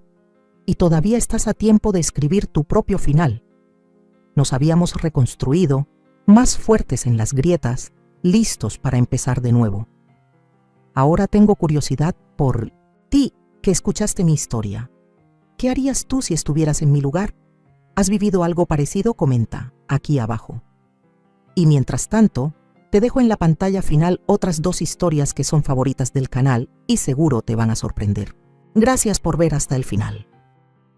Y todavía estás a tiempo de escribir tu propio final. Nos habíamos reconstruido, más fuertes en las grietas, listos para empezar de nuevo. Ahora tengo curiosidad por ti que escuchaste mi historia. ¿Qué harías tú si estuvieras en mi lugar? ¿Has vivido algo parecido? Comenta aquí abajo. Y mientras tanto, te dejo en la pantalla final otras 2 historias que son favoritas del canal y seguro te van a sorprender. Gracias por ver hasta el final.